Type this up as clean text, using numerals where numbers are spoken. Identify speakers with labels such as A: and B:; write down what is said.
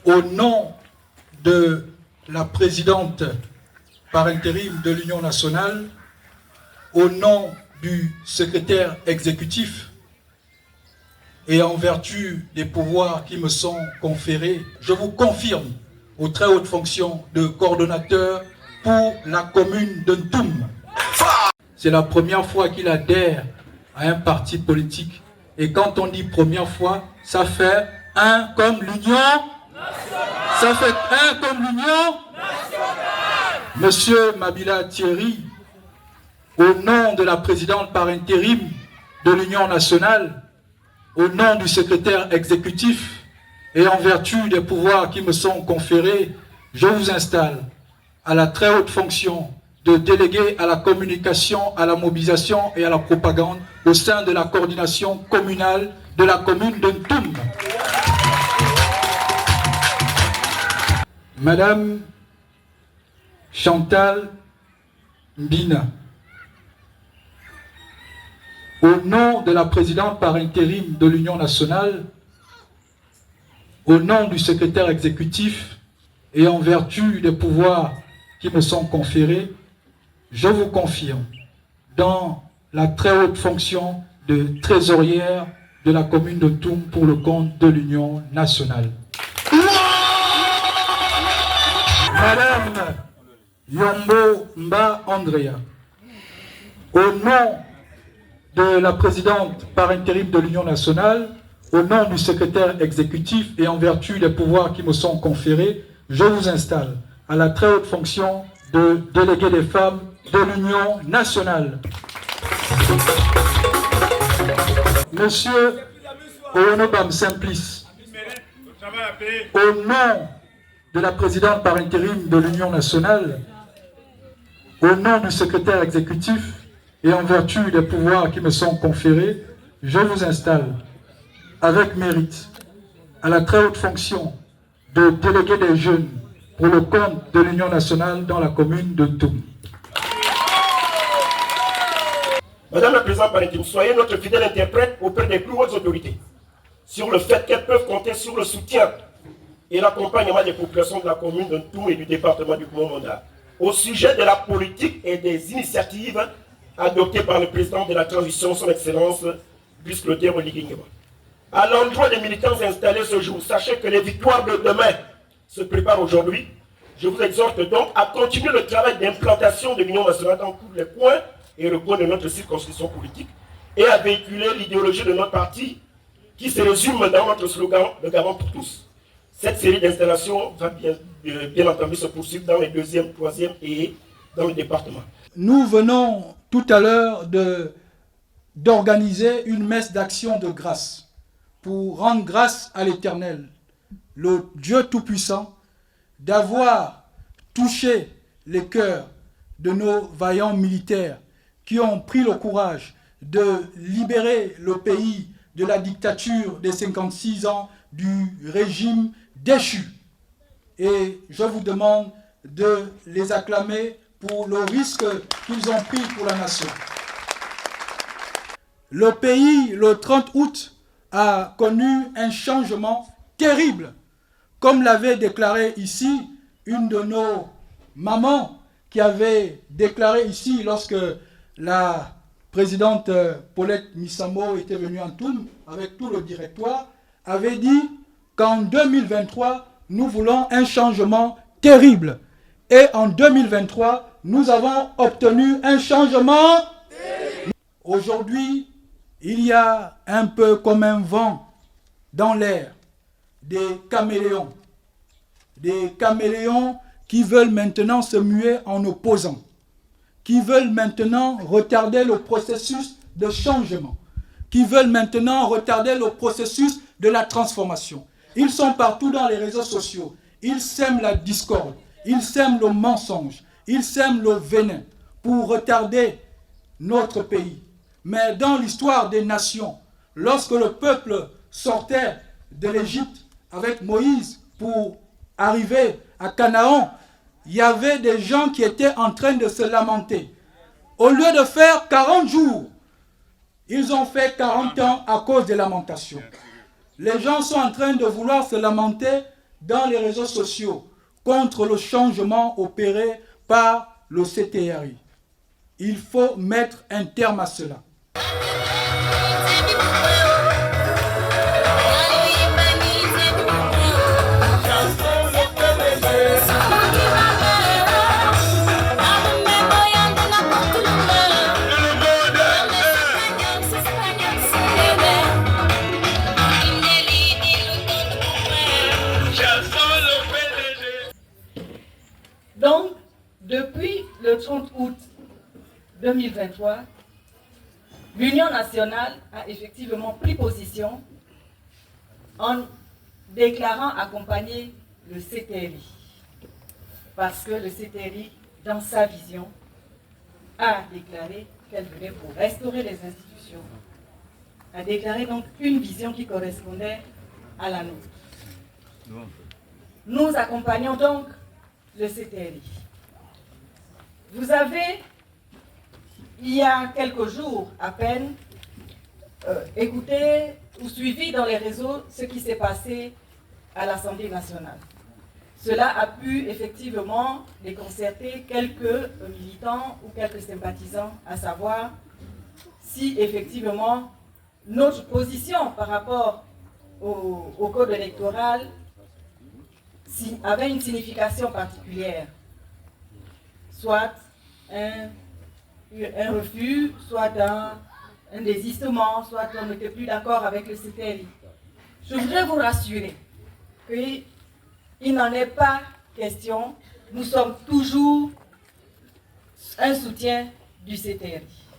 A: au nom de la présidente par intérim de l'Union nationale, au nom du secrétaire exécutif et en vertu des pouvoirs qui me sont conférés, je vous confirme aux très hautes fonctions de coordonnateur pour la commune de Ntoum. C'est la première fois qu'il adhère à un parti politique. Et quand on dit première fois, ça fait un comme l'Union. Ça fait un comme l'Union. Monsieur Mabila Thierry, au nom de la présidente par intérim de l'Union nationale, au nom du secrétaire exécutif et en vertu des pouvoirs qui me sont conférés, je vous installe à la très haute fonction de délégué à la communication, à la mobilisation et à la propagande au sein de la coordination communale de la commune de Ntoum. Madame Chantal Mbina, au nom de la présidente par intérim de l'Union nationale, au nom du secrétaire exécutif et en vertu des pouvoirs qui me sont conférés, je vous confirme, dans la très haute fonction de trésorière de la commune de Ntoum pour le compte de l'Union nationale. Madame Yombo Mba Andrea, au nom de la présidente par intérim de l'Union nationale, au nom du secrétaire exécutif et en vertu des pouvoirs qui me sont conférés, je vous installe à la très haute fonction de délégué des femmes de l'Union nationale. Monsieur Onobam Simplice, au nom de la présidente par intérim de l'Union nationale, au nom du secrétaire exécutif et en vertu des pouvoirs qui me sont conférés, je vous installe avec mérite à la très haute fonction de délégué des jeunes pour le compte de l'Union nationale dans la commune de Ntoum.
B: Madame la présidente par intérim, soyez notre fidèle interprète auprès des plus hautes autorités sur le fait qu'elles peuvent compter sur le soutien et l'accompagnement des populations de la commune de Ntoum et du département du Congo-Monda au sujet de la politique et des initiatives adoptées par le président de la transition, son excellence, Brice Clotaire Oligui Nguema. À l'endroit des militants installés ce jour, sachez que les victoires de demain se préparent aujourd'hui. Je vous exhorte donc à continuer le travail d'implantation de l'Union nationale dans tous les coins et recoins de notre circonscription politique et à véhiculer l'idéologie de notre parti qui se résume dans notre slogan « Le Gabon pour tous ». Cette série d'installations va bien entendu se poursuivre dans les 2e, 3e et dans le département.
A: Nous venons tout à l'heure d'organiser une messe d'action de grâce pour rendre grâce à l'Éternel, le Dieu Tout-Puissant, d'avoir touché les cœurs de nos vaillants militaires qui ont pris le courage de libérer le pays de la dictature des 56 ans du régime déchu. Et je vous demande de les acclamer pour le risque qu'ils ont pris pour la nation. Le pays, le 30 août, a connu un changement terrible. Comme l'avait déclaré ici une de nos mamans qui avait déclaré ici lorsque la présidente Paulette Missambo était venue en Ntoum avec tout le directoire, avait dit qu'en 2023, nous voulons un changement terrible. Et en 2023, nous avons obtenu un changement terrible. Aujourd'hui, il y a un peu comme un vent dans l'air, des caméléons qui veulent maintenant se muer en opposants, qui veulent maintenant retarder le processus de changement, qui veulent maintenant retarder le processus de la transformation. Ils sont partout dans les réseaux sociaux, ils sèment la discorde, ils sèment le mensonge, ils sèment le venin pour retarder notre pays. Mais dans l'histoire des nations, lorsque le peuple sortait de l'Égypte avec Moïse pour arriver à Canaan, il y avait des gens qui étaient en train de se lamenter. Au lieu de faire 40 jours, ils ont fait 40 ans à cause des lamentations. Les gens sont en train de vouloir se lamenter dans les réseaux sociaux contre le changement opéré par le CTRI. Il faut mettre un terme à cela.
C: Donc, depuis le 30 août 2023, l'Union nationale a effectivement pris position en déclarant accompagner le CTRI. Parce que le CTRI, dans sa vision, a déclaré qu'elle venait pour restaurer les institutions, a déclaré donc une vision qui correspondait à la nôtre. Nous accompagnons donc le CTRI. Vous avez, il y a quelques jours à peine, écouté ou suivi dans les réseaux ce qui s'est passé à l'Assemblée nationale. Cela a pu effectivement déconcerter quelques militants ou quelques sympathisants, à savoir si effectivement notre position par rapport au code électoral avait une signification particulière, soit un refus, soit un désistement, soit on n'était plus d'accord avec le CTRI. Je voudrais vous rassurer qu'il n'en est pas question. Nous sommes toujours un soutien du CTRI.